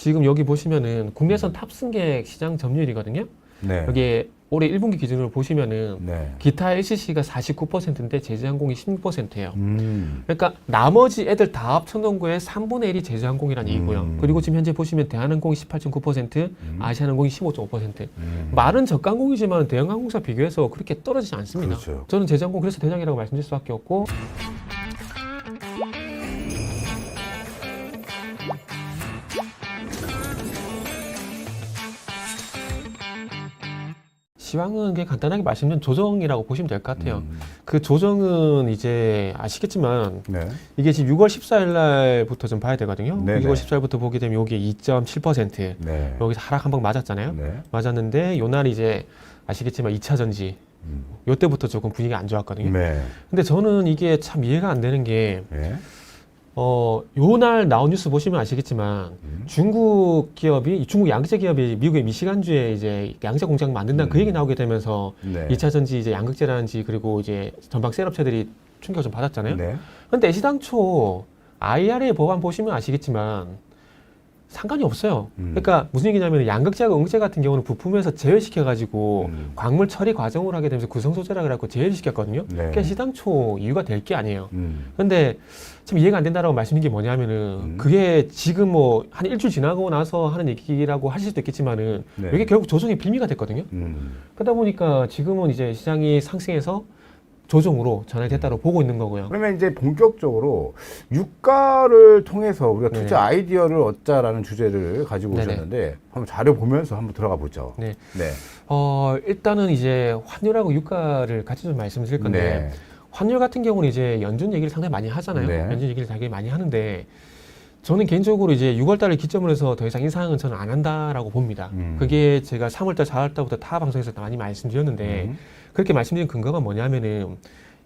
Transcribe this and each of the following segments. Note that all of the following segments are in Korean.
지금 여기 보시면은 국내선 탑승객 시장 점유율이거든요. 네. 여기 올해 1분기 기준으로 보시면은 네. 기타 LCC가 49%인데 제주항공이 16%예요. 그러니까 나머지 애들 다 합쳐놓은 거에 3분의 1이 제주항공이라는 얘기고요. 그리고 지금 현재 보시면 대한항공이 18.9%, 아시아나항공이 15.5%. 말은 저가항공이지만 대형항공사 비교해서 그렇게 떨어지지 않습니다. 그렇죠. 저는 제주항공 그래서 대장이라고 말씀드릴 수밖에 없고. 시황은 그냥 간단하게 말씀드리면 조정이라고 보시면 될 것 같아요. 그 조정은 이제 아시겠지만 네. 이게 지금 6월 14일 날부터 좀 봐야 되거든요. 네네. 6월 14일부터 보게 되면 여기 2.7%. 네. 여기서 하락 한 번 맞았잖아요. 네. 맞았는데 요 날이 이제 아시겠지만 2차 전지. 요때부터 조금 분위기가 안 좋았거든요. 네. 근데 저는 이게 참 이해가 안 되는 게 네. 요 날 나온 뉴스 보시면 아시겠지만 중국 기업이 중국 양극재 기업이 미국의 미시간주에 이제 양극재 공장 만든다는 그 얘기 나오게 되면서 네. 2차 전지 이제 양극재라든지 그리고 이제 전방 셀 업체들이 충격을 좀 받았잖아요. 네. 근데 애시당초 IRA 법안 보시면 아시겠지만 상관이 없어요. 그러니까 무슨 얘기냐면 양극재하고 음극재 같은 경우는 부품에서 제외시켜가지고 광물 처리 과정을 하게 되면서 구성소재라 그래갖고 제외를 시켰거든요. 네. 그러니까 시당초 이유가 될 게 아니에요. 음. 근데 참 이해가 안 된다라고 말씀드린 게 뭐냐면은 그게 지금 뭐 한 일주일 지나고 나서 하는 얘기라고 하실 수도 있겠지만은 네. 이게 결국 조정의 빌미가 됐거든요. 그러다 보니까 지금은 이제 시장이 상승해서 조정으로 전환됐다고 보고 있는 거고요. 그러면 이제 본격적으로 유가를 통해서 우리가 네네. 투자 아이디어를 얻자라는 주제를 가지고 네네. 오셨는데 한번 자료 보면서 한번 들어가 보죠. 네. 네. 일단은 이제 환율하고 유가를 같이 좀 말씀드릴 건데 네. 환율 같은 경우는 이제 연준 얘기를 상당히 많이 하잖아요. 네. 연준 얘기를 되게 많이 하는데 저는 개인적으로 이제 6월 달을 기점으로 해서 더 이상 인상은 저는 안 한다라고 봅니다. 그게 제가 3월 달, 4월 달부터 타 방송에서 많이 말씀드렸는데 그렇게 말씀드린 근거가 뭐냐면은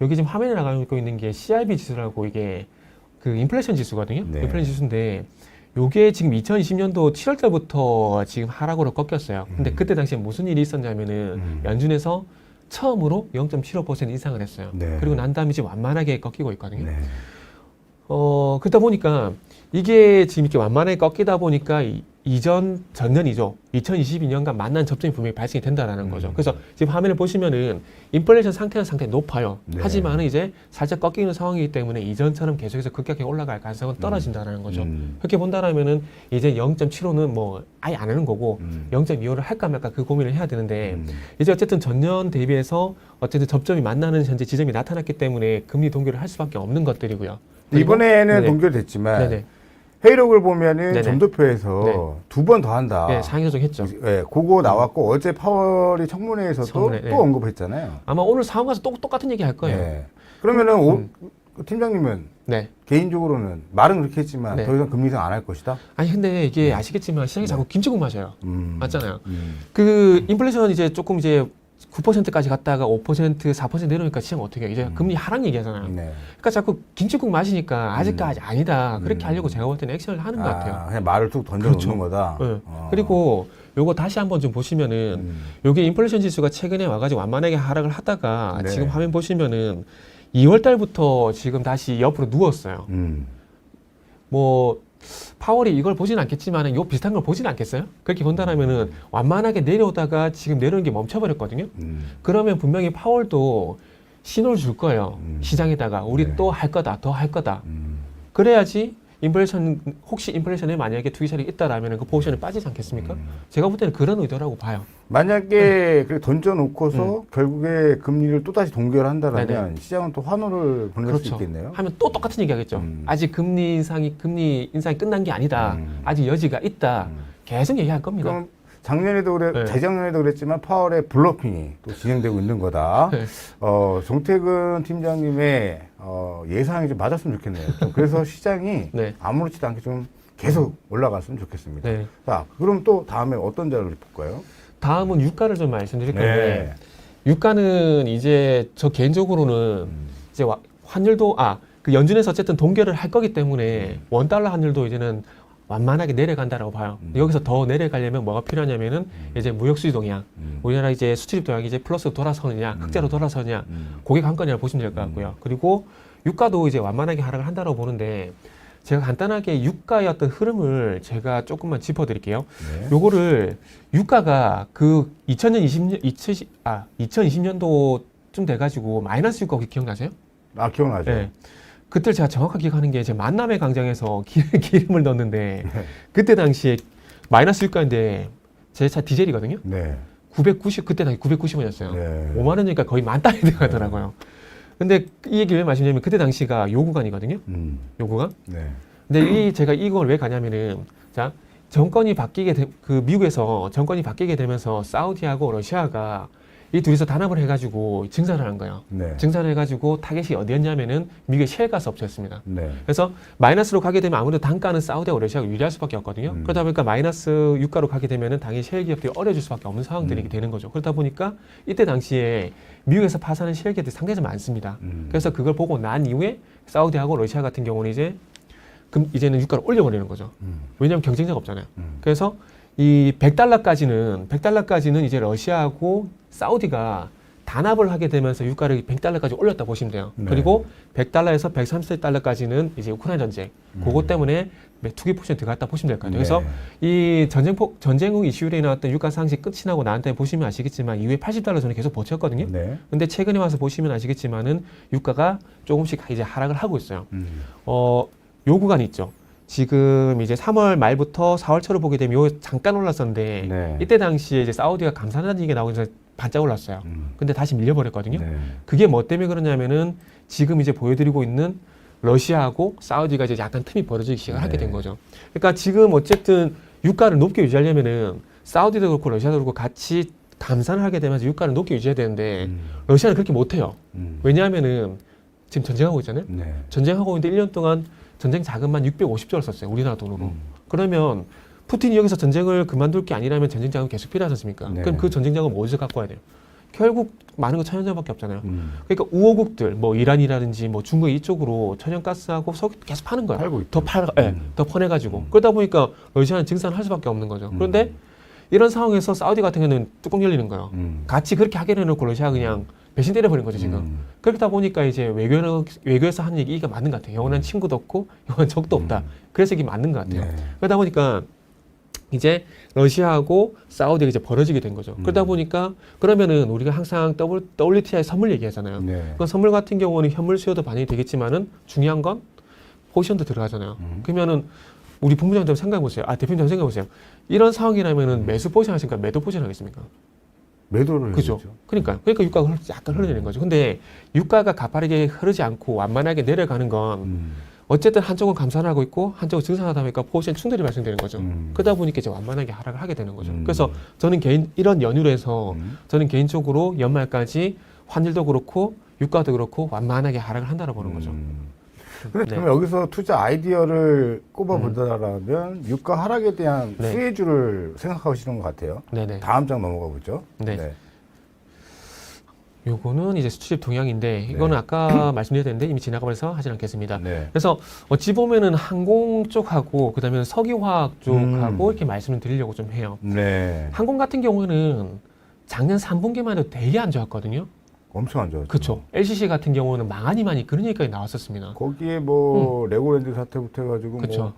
여기 지금 화면에 나가고 있는 게 CRB 지수라고 이게 그 인플레이션 지수거든요. 네. 인플레이션 지수인데 요게 지금 2020년도 7월 달부터 지금 하락으로 꺾였어요. 근데 그때 당시에 무슨 일이 있었냐면은 연준에서 처음으로 0.75% 인상을 했어요. 네. 그리고 난 다음에 지금 완만하게 꺾이고 있거든요. 네. 그러다 보니까 이게 지금 이렇게 완만하게 꺾이다 보니까 전년이죠. 2022년과 만난 접점이 분명히 발생이 된다라는 거죠. 그래서 지금 화면을 보시면은 인플레이션 상태는 상당히 높아요. 네. 하지만은 이제 살짝 꺾이는 상황이기 때문에 이전처럼 계속해서 급격하게 올라갈 가능성은 떨어진다라는 거죠. 그렇게 본다라면은 이제 0.75는 뭐 아예 안 하는 거고 0.25를 할까 말까 그 고민을 해야 되는데 이제 어쨌든 전년 대비해서 어쨌든 접점이 만나는 현재 지점이 나타났기 때문에 금리 동결을 할 수밖에 없는 것들이고요. 그리고- 이번에는 네네. 동결됐지만 네네. 회의록을 보면은 네네. 점도표에서 네. 두 번 더 한다. 네, 상위 조정했죠. 예, 그거 나왔고 어제 파월이 청문회에서도 청문회, 또 네. 언급했잖아요. 아마 오늘 상황 가서 똑같은 얘기 할 거예요. 네. 그러면은 팀장님은 네. 개인적으로는 말은 그렇게 했지만 네. 더 이상 금리 인상 안 할 것이다. 아니 근데 이게 아시겠지만 시장이 자꾸 김치국 마셔요. 음. 맞잖아요. 그 인플레이션 이제 조금 이제 9%까지 갔다가 5%, 4% 내려오니까 시장 어떻게 해요? 이제 금리 하락 얘기하잖아요. 네. 그러니까 자꾸 김치국 마시니까 아직까지 아니다. 그렇게 하려고 제가 볼 때는 액션을 하는 것 같아요. 그냥 말을 툭 던져 그렇죠. 놓는 거다. 네. 그리고 요거 다시 한번 좀 보시면은 요게 인플레이션 지수가 최근에 와가지고 완만하게 하락을 하다가 네. 지금 화면 보시면은 2월 달부터 지금 다시 옆으로 누웠어요. 뭐 파월이 이걸 보진 않겠지만 요 비슷한 걸 보진 않겠어요? 그렇게 본다라면은 완만하게 내려오다가 지금 내려오는 게 멈춰버렸거든요. 그러면 분명히 파월도 신호를 줄 거예요. 시장에다가 우리 네. 또 할 거다, 더 할 거다. 그래야지 인플레이션 혹시 인플레이션에 만약에 투기세력이 있다라면 그 포지션에 빠지지 않겠습니까? 제가 볼 때는 그런 의도라고 봐요. 만약에 그렇게 던져놓고서 결국에 금리를 또다시 동결한다라면 네네. 시장은 또 환호를 보낼 수 그렇죠. 있겠네요. 하면 또 똑같은 얘기 하겠죠. 아직 금리 인상이 끝난 게 아니다. 아직 여지가 있다. 계속 얘기할 겁니다. 그럼 작년에도 네. 재작년에도 그랬지만 파월의 블러핑이 또 진행되고 있는 거다. 네. 정태근 팀장님의 예상이 좀 맞았으면 좋겠네요. 좀 그래서 시장이 네. 아무렇지도 않게 좀 계속 올라갔으면 좋겠습니다. 네. 자, 그럼 또 다음에 어떤 자료를 볼까요? 다음은 유가를 좀 말씀드릴 건데 네. 유가는 이제 저 개인적으로는 이제 환율도 그 연준에서 어쨌든 동결을 할 거기 때문에 원달러 환율도 이제는 완만하게 내려간다라고 봐요. 여기서 더 내려가려면 뭐가 필요하냐면은 이제 무역 수지 동향, 우리나라 이제 수출입 동향이 이제 플러스 돌아서느냐, 흑자로 돌아서느냐, 그게 관건이라고 보시면 될 것 같고요. 그리고 유가도 이제 완만하게 하락을 한다라고 보는데 제가 간단하게 유가의 어떤 흐름을 제가 조금만 짚어드릴게요. 네. 요거를 유가가 그 2020년도쯤 돼가지고 마이너스 유가 혹시 기억나세요? 아, 기억나죠? 네. 그때 제가 정확하게 기억하는 게 제가 만남의 광장에서 기름을 넣었는데 그때 당시에 마이너스 유가인데 제 차 디젤이거든요. 네. 990 그때 당시 990원이었어요. 네. 5만 원이니까 거의 만 달이 돼가더라고요. 근데 이 얘기 왜 말씀드리냐면 그때 당시가 요 구간이거든요. 요 구간. 네. 근데 제가 이걸 왜 가냐면은 자 정권이 그 미국에서 정권이 바뀌게 되면서 사우디하고 러시아가 이 둘이서 단합을 해가지고 증산을 한 거예요. 네. 증산을 해가지고 타겟이 어디였냐면은 미국의 셰일가스 업체였습니다. 네. 그래서 마이너스로 가게 되면 아무래도 단가는 사우디하고 러시아가 유리할 수밖에 없거든요. 그러다 보니까 마이너스 유가로 가게 되면은 당연히 셰일 기업들이 어려질 수밖에 없는 상황들이 되는 거죠. 그러다 보니까 이때 당시에 미국에서 파산한 셰일 기업들이 상당히 많습니다. 그래서 그걸 보고 난 이후에 사우디하고 러시아 같은 경우는 이제는 유가를 올려버리는 거죠. 왜냐하면 경쟁자가 없잖아요. 그래서 이 100달러까지는 이제 러시아하고 사우디가 단합을 하게 되면서 유가를 100달러까지 올렸다 보시면 돼요. 네. 그리고 100달러에서 130달러까지는 이제 우크라이나 전쟁, 그것 때문에 투기 포지션이 들어갔다 보시면 될 것 같아요. 그래서 이 전쟁 후 이슈로 인한 유가 상승이 끝이 나고 나한테 보시면 아시겠지만 이후에 80달러 전에 계속 버텼거든요. 네. 근데 최근에 와서 보시면 아시겠지만은 유가가 조금씩 이제 하락을 하고 있어요. 요 구간이 있죠. 지금 이제 3월 말부터 4월 초로 보게 되면 요 잠깐 올랐었는데 네. 이때 당시에 이제 사우디가 감산하는 얘기가 나오면서 반짝 올랐어요. 근데 다시 밀려버렸거든요. 네. 그게 뭐 때문에 그러냐면은 지금 이제 보여드리고 있는 러시아하고 사우디가 이제 약간 틈이 벌어지기 시작하게 된 거죠. 그러니까 지금 어쨌든 유가를 높게 유지하려면은 사우디도 그렇고 러시아도 그렇고 같이 감산을 하게 되면서 유가를 높게 유지해야 되는데 러시아는 그렇게 못해요. 왜냐하면은 지금 전쟁하고 있잖아요. 네. 전쟁하고 있는데 1년 동안 전쟁 자금만 650조를 썼어요. 우리나라 돈으로. 그러면 푸틴이 여기서 전쟁을 그만둘 게 아니라면 전쟁 자금 계속 필요하지 않습니까? 네. 그럼 그 전쟁 자금 어디서 갖고 와야 돼요? 결국 많은 건 천연자밖에 없잖아요. 그러니까 우호국들, 뭐 이란이라든지 뭐 중국 이쪽으로 천연가스하고 석유 계속 파는 거야. 팔고 있죠. 더 퍼내가지고. 그러다 보니까 러시아는 증산을 할 수밖에 없는 거죠. 그런데 이런 상황에서 사우디 같은 경우는 뚜껑 열리는 거예요. 같이 그렇게 하게 해놓고 러시아가 그냥 배신 때려버린 거죠, 지금. 그렇다 보니까 이제 외교에서 하는 얘기가 맞는 것 같아요. 영원한 친구도 없고, 영원한 적도 없다. 그래서 이게 맞는 것 같아요. 네. 그러다 보니까 이제 러시아하고 사우디가 이제 벌어지게 된 거죠. 그러다 보니까 그러면은 우리가 항상 WTI 선물 얘기하잖아요. 네. 그 선물 같은 경우는 현물 수요도 반영이 되겠지만은 중요한 건 포지션도 들어가잖아요. 그러면은 우리 본부장님 생각해 보세요. 대표님 생각해 보세요. 이런 상황이라면은 매수 포지션 하십니까? 매도 포지션 하겠습니까? 매도를 그죠. 해야죠. 그러니까 유가가 약간 흐르는 거죠. 근데 유가가 가파르게 흐르지 않고 완만하게 내려가는 건 어쨌든 한쪽은 감산하고 있고 한쪽은 증산하다 보니까 포지션 충돌이 발생되는 거죠. 그러다 보니까 이제 완만하게 하락을 하게 되는 거죠. 그래서 저는 이런 연유로 해서 저는 개인적으로 연말까지 환율도 그렇고 유가도 그렇고 완만하게 하락을 한다고 보는 거죠. 근데 네. 그럼 여기서 투자 아이디어를 꼽아본다면 유가 하락에 대한 네. 수혜주를 생각하시는 것 같아요. 네네. 다음 장 넘어가 보죠. 네. 요거는 이제 수출입 동향인데 이거는 아까 말씀드렸는데 이미 지나가 버려서 하진 않겠습니다. 네. 그래서 어찌 보면은 항공 쪽하고 그다음에 석유화학 쪽하고 이렇게 말씀을 드리려고 좀 해요. 네. 항공 같은 경우는 작년 3분기만 해도 되게 안 좋았거든요. 엄청 안 좋았죠. 그렇죠. LCC 같은 경우는 망하니 그런 얘기까지 나왔었습니다. 거기에 뭐 레고랜드 사태부터 해가지고 그쵸.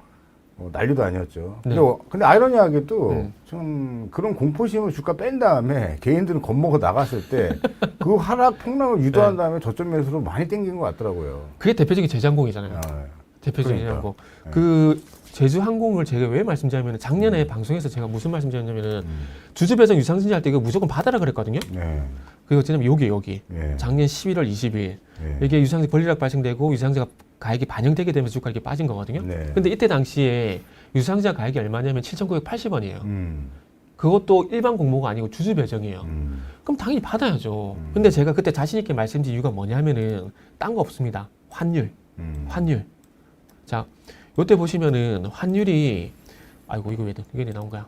뭐 난리도 아니었죠. 네. 근데 아이러니하게도 좀 그런 공포심을 주가 뺀 다음에 개인들은 겁먹어 나갔을 때 그 하락 폭락을 유도한 다음에 저점 매수로 많이 땡긴 것 같더라고요. 그게 대표적인 제주항공이잖아요. 대표적인 그러니까. 제주항공. 그 제주항공을 제가 왜 말씀드리냐면 작년에 방송에서 제가 무슨 말씀드렸냐면은 주주 배정 유상증자 할 때 이거 무조건 받아라 그랬거든요. 네. 그리고 어쩌냐면 여기 네. 작년 11월 20일 네. 이게 유상증 권리락 발생되고 유상증자 가액이 반영되게 되면서 주가 이렇게 빠진 거거든요. 네. 근데 이때 당시에 유상증자 가액이 얼마냐면 7,980원이에요. 음. 그것도 일반 공모가 아니고 주주 배정이에요. 그럼 당연히 받아야죠. 근데 제가 그때 자신 있게 말씀드린 이유가 뭐냐면은 딴 거 없습니다. 환율. 자, 요때 보시면은 환율이 아이고 이거 왜 나온 거야?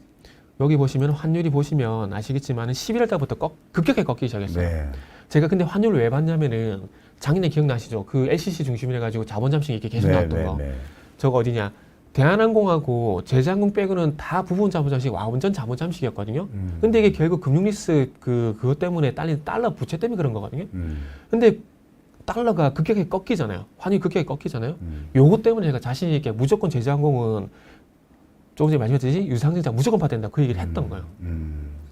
여기 보시면 환율이 보시면 아시겠지만은 11월 달부터 급격하게 꺾이기 시작했어요. 네. 제가 근데 환율을 왜 봤냐면은 작년에 기억나시죠? 그 LCC 중심으로 해가지고 자본 잠식이 이렇게 계속 나왔던 거. 저거 어디냐? 대한항공하고 제주항공 빼고는 다 부분 자본 잠식, 완전 자본 잠식이었거든요. 근데 이게 결국 금융리스 그것 때문에 딸린 달러 부채 때문에 그런 거거든요. 근데 달러가 급격하게 꺾이잖아요. 환율이 급격하게 꺾이잖아요. 요거 때문에 제가 자신 있게 무조건 제주항공은 조금 전에 말씀드렸듯이 유상증자 무조건 받아야 된다 그 얘기를 했던 거예요.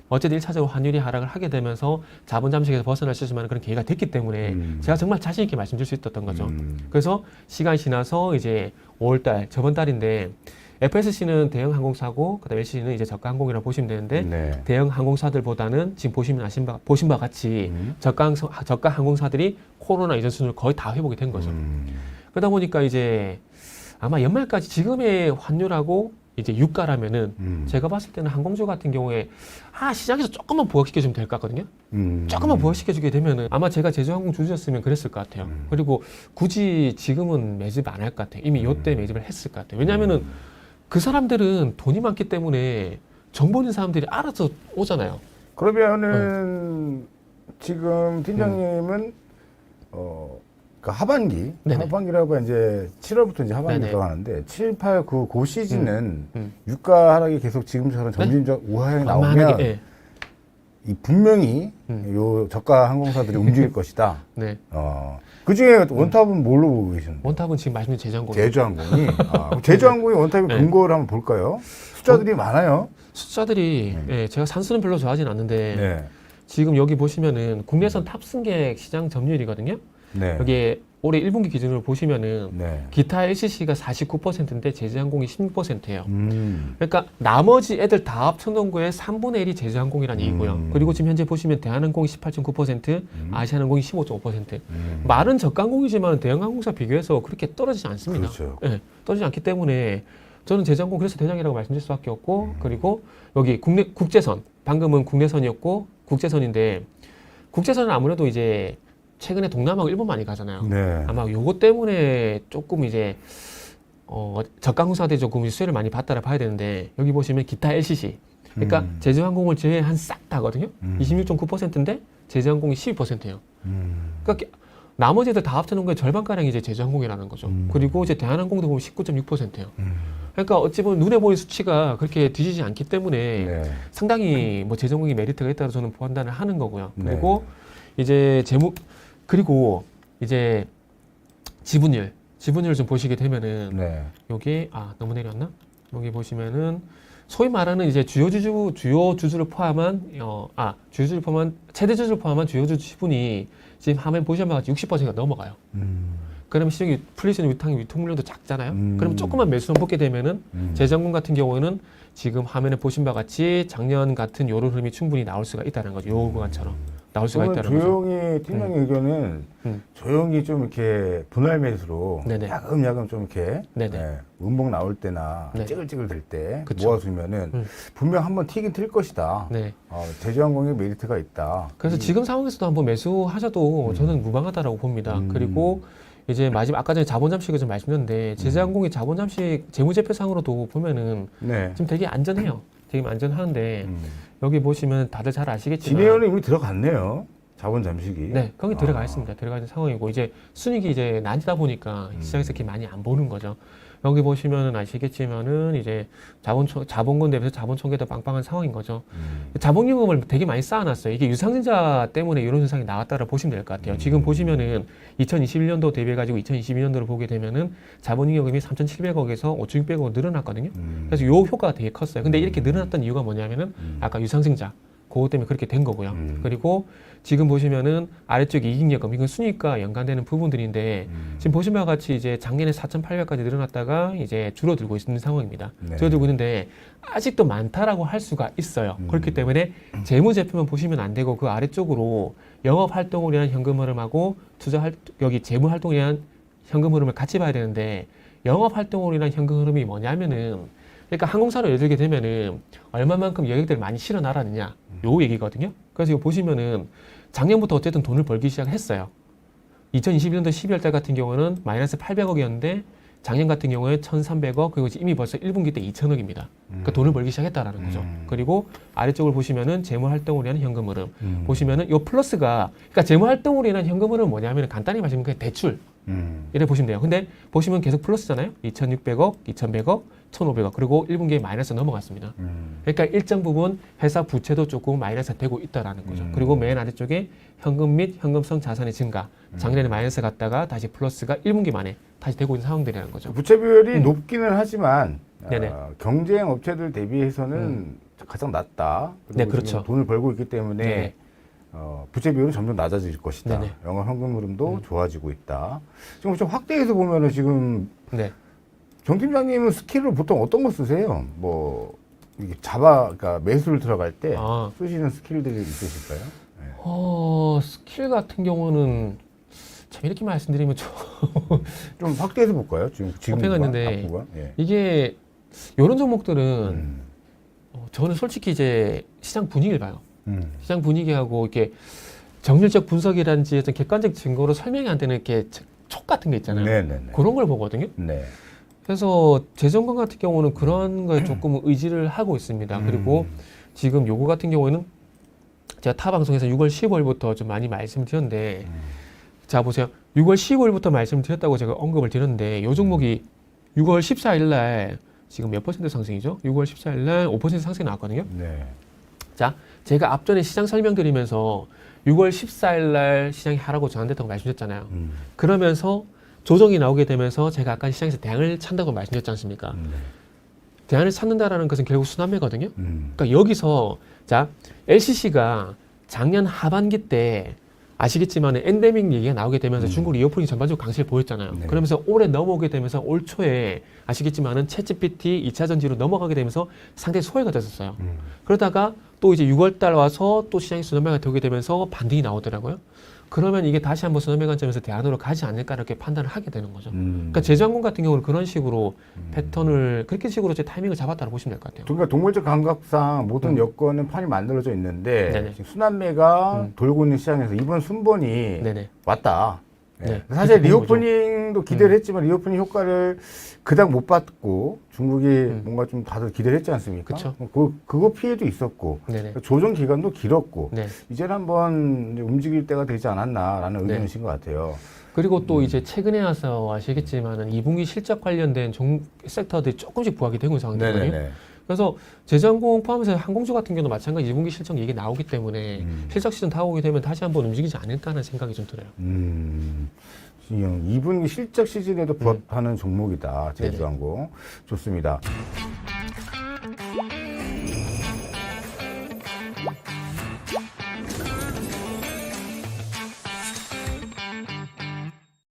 어쨌든 1차적으로 환율이 하락을 하게 되면서 자본 잠식에서 벗어날 수 있을 만한 그런 계기가 됐기 때문에 제가 정말 자신 있게 말씀드릴 수 있었던 거죠. 그래서 시간이 지나서 이제 5월달 저번 달인데 FSC는 대형 항공사고 그다음에 LCC는 이제 저가 항공이라고 보시면 되는데 네. 대형 항공사들보다는 지금 보신 바와 같이 저가 항공사들이 코로나 이전 수준을 거의 다 회복이 된 거죠. 그러다 보니까 이제 아마 연말까지 지금의 환율하고 이제 유가라면은 제가 봤을 때는 항공주 같은 경우에 시장에서 조금만 부각시켜주면 될 것 같거든요. 조금만 부각시켜주게 되면은 아마 제가 제주항공 주주였으면 그랬을 것 같아요. 그리고 굳이 지금은 매집 안 할 것 같아요. 이미 요때 매집을 했을 것 같아요. 왜냐하면은 그 사람들은 돈이 많기 때문에 정보 있는 사람들이 알아서 오잖아요. 그러면은 지금 팀장님은 그 하반기, 네네. 하반기라고 이제 7월부터 이제 하반기 네네. 들어가는데 7, 8, 9, 그 시즌은 유가 하락이 계속 지금처럼 점진적 우하향이 만만하게, 나오면 예. 이 분명히 요 저가 항공사들이 움직일 것이다. 네. 그 중에 원탑은 뭘로 보고 계시는데? 원탑은 지금 말씀드린 제주항공. 제주항공이. 그럼 제주항공이 원탑의 네. 근거를 한번 볼까요? 숫자들이 많아요. 숫자들이 예, 제가 산수는 별로 좋아하진 않는데 네. 지금 여기 보시면은 국내선 탑승객 시장 점유율이거든요. 네. 여기 올해 1분기 기준으로 보시면은 네. 기타 LCC가 49%인데 제주항공이 16%예요. 음. 그러니까 나머지 애들 다 합쳐놓은 거에 3분의 1이 제주항공이라는 얘기고요. 그리고 지금 현재 보시면 대한항공이 18.9%, 아시아항공이 15.5%. 말은 저가항공이지만 대형항공사 비교해서 그렇게 떨어지지 않습니다. 그렇죠. 예, 떨어지지 않기 때문에 저는 제주항공 그래서 대장이라고 말씀드릴 수밖에 없고 그리고 여기 국제선 방금은 국내선이었고 국제선인데 국제선은 아무래도 이제 최근에 동남아하고 일본 많이 가잖아요. 네. 아마 요거 때문에 조금 이제 저가 항공사들이 조금 수혜를 많이 받다라 봐야 되는데 여기 보시면 기타 LCC 그러니까 제주항공을 제외한 싹 다거든요. 26.9%인데 제주항공이 12%예요. 그러니까 나머지 애들 다 합쳐놓은 거에 절반가량이 이제 제주항공이라는 거죠. 그리고 이제 대한항공도 보면 19.6%예요. 그러니까 어찌 보면 눈에 보이는 수치가 그렇게 뒤지지 않기 때문에 네. 상당히 뭐 제주항공이 메리트가 있다고 저는 판단을 하는 거고요. 네. 그리고 이제 그리고 이제 지분율 좀 보시게 되면은 네. 여기 너무 내려왔나? 여기 보시면은 소위 말하는 이제 주요 주주를 포함한 최대 주주를 포함한 주요 주주 지분이 지금 화면 보시면 60%가 넘어가요. 그러면 시중에 풀리는 유통 물량도 작잖아요. 그럼 조금만 매수 좀 보게 되면은 제주항공 같은 경우에는 지금 화면에 보신 바와 같이 작년 같은 요런 흐름이 충분히 나올 수가 있다는 거죠. 요 구간처럼 나올 수가 저는 있다는 거죠. 조용히 팀장 의견은 조용히 좀 이렇게 분할 매수로 네네. 야금야금 좀 이렇게 네네. 음봉 나올 때나 네. 찌글찌글 될 때 그쵸. 모아두면은 분명 한번 튀긴 튈 것이다. 네. 제주항공에 메리트가 있다. 그래서 지금 상황에서도 한번 매수하셔도 저는 무방하다라고 봅니다. 그리고 이제 마지막 아까 전에 자본 잠식을 좀 말씀드렸는데 제주항공이 자본 잠식 재무제표상으로도 보면은 네. 지금 되게 안전해요. 되게 안전하는데 여기 보시면 다들 잘 아시겠지만 진해연은 이미 들어갔네요. 자본 잠식이. 네, 거기 들어가 있습니다. 들어가 있는 상황이고 이제 순이익이 이제 낮이다 보니까 시장에서 이렇게 많이 안 보는 거죠. 여기 보시면은 아시겠지만은 이제 자본금 대비해서 자본 총계도 빵빵한 상황인 거죠. 자본유금을 되게 많이 쌓아놨어요. 이게 유상증자 때문에 이런 현상이 나왔다고 보시면 될 것 같아요. 지금 보시면은 2021년도 대비해가지고 2022년도를 보게 되면은 자본유금이 3,700억에서 5,600억 늘어났거든요. 그래서 요 효과가 되게 컸어요. 근데 이렇게 늘어났던 이유가 뭐냐면은 아까 유상증자 그것 때문에 그렇게 된 거고요. 그리고 지금 보시면은 아래쪽 이익여금 이건 순이익과 연관되는 부분들인데 지금 보신 바와 같이 이제 작년에 4,800까지 늘어났다가 이제 줄어들고 있는 상황입니다. 네. 줄어들고 있는데 아직도 많다라고 할 수가 있어요. 그렇기 때문에 재무제표만 보시면 안 되고 그 아래쪽으로 영업활동을 위한 현금 흐름하고 여기 재무활동을 위한 현금 흐름을 같이 봐야 되는데 영업활동을 위한 현금 흐름이 뭐냐면은 그러니까 항공사로 예를 들게 되면은 얼마만큼 여객들을 많이 실어나라느냐 요 얘기거든요. 그래서 이거 보시면은 작년부터 어쨌든 돈을 벌기 시작했어요. 2021년도 12월 달 같은 경우는 마이너스 800억이었는데 작년 같은 경우에 1,300억 그리고 이미 벌써 1분기 때 2,000억입니다. 그러니까 돈을 벌기 시작했다라는 거죠. 그리고 아래쪽을 보시면은 재무활동을 위한 현금 흐름 보시면은 요 플러스가 그러니까 재무활동을 위한 현금 흐름은 뭐냐면 간단히 말하면 그냥 대출 이래 보시면 돼요. 근데 보시면 계속 플러스잖아요. 2,600억, 2,100억, 1,500억 그리고 1분기에 마이너스 넘어갔습니다. 그러니까 일정 부분 회사 부채도 조금 마이너스 되고 있다라는 거죠. 그리고 맨 아래쪽에 현금 및 현금성 자산의 증가. 작년에 마이너스 갔다가 다시 플러스가 1분기 만에 다시 되고 있는 상황들이라는 거죠. 부채 비율이 높기는 하지만 네네. 경쟁 업체들 대비해서는 가장 낮다. 그리고 네, 그렇죠. 지금 돈을 벌고 있기 때문에 네. 부채 비율은 점점 낮아질 것이다. 네네. 영업 현금 흐름도 좋아지고 있다. 지금 좀 확대해서 보면은 지금 네. 정 팀장님은 스킬을 보통 어떤 거 쓰세요? 뭐 이게 그러니까 매수를 들어갈 때 쓰시는 스킬들이 있으실까요? 네. 스킬 같은 경우는 참 이렇게 말씀드리면 좀 확대해서 볼까요? 지금 있는데 이게 이런 종목들은 저는 솔직히 이제 시장 분위기를 봐요. 시장 분위기하고 이렇게 정률적 분석이라든지 어떤 객관적 증거로 설명이 안 되는 이렇게 촉 같은 게 있잖아요. 네네네. 그런 걸 보거든요. 네. 그래서 재정관 같은 경우는 그런 거에 조금 의지를 하고 있습니다. 그리고 지금 요거 같은 경우에는 제가 타 방송에서 6월 15일부터 좀 많이 말씀드렸는데 자 보세요. 6월 15일부터 말씀드렸다고 제가 언급을 드렸는데 요 종목이 6월 14일 날 지금 몇 퍼센트 상승이죠? 6월 14일 날 5% 상승이 나왔거든요. 네. 자, 제가 앞전에 시장 설명드리면서 6월 14일 날 시장이 하라고 전환됐다고 말씀드렸잖아요. 그러면서 조정이 나오게 되면서 제가 아까 시장에서 대안을 찬다고 말씀드렸지 않습니까? 대안을 찾는다라는 것은 결국 순환매거든요. 그러니까 여기서 자, LCC가 작년 하반기 때 아시겠지만 엔데믹 얘기가 나오게 되면서 중국 리오프닝 전반적으로 강세를 보였잖아요. 네. 그러면서 올해 넘어오게 되면서 올 초에 아시겠지만은 챗GPT 2차 전지로 넘어가게 되면서 상당히 소외가 됐었어요. 그러다가 또 이제 6월 달 와서 또 시장이 순환매가 되게 되면서 반등이 나오더라고요. 그러면 이게 다시 한번 순환매 관점에서 대안으로 가지 않을까 이렇게 판단을 하게 되는 거죠. 그러니까 제주항공 같은 경우는 그런 식으로 패턴을 그렇게 식으로 제 타이밍을 잡았다고 보시면 될 것 같아요. 그러니까 동물적 감각상 모든 여건은 판이 만들어져 있는데 네네. 지금 순환매가 돌고 있는 시장에서 이번 순번이 네네. 왔다. 네. 사실 그렇게 보는 거죠. 리오프닝도 기대를 했지만 리오프닝 효과를 그닥 못 받고 중국이 뭔가 좀 다들 기대를 했지 않습니까? 그쵸. 그거 피해도 있었고 네네. 조정 기간도 길었고 네. 이제는 한번 이제 움직일 때가 되지 않았나라는 네. 의견이신 것 같아요. 그리고 또 이제 최근에 와서 아시겠지만은 2분기 실적 관련된 섹터들이 조금씩 부각이 되고 있는 상황이거든요. 네네네. 그래서 제주항공 포함해서 항공주 같은 경우도 마찬가지 2분기 실적 얘기 나오기 때문에 실적 시즌 다 오게 되면 다시 한번 움직이지 않을까 하는 생각이 좀 들어요. 2분기 실적 시즌에도 부합하는 종목이다. 제주항공. 좋습니다.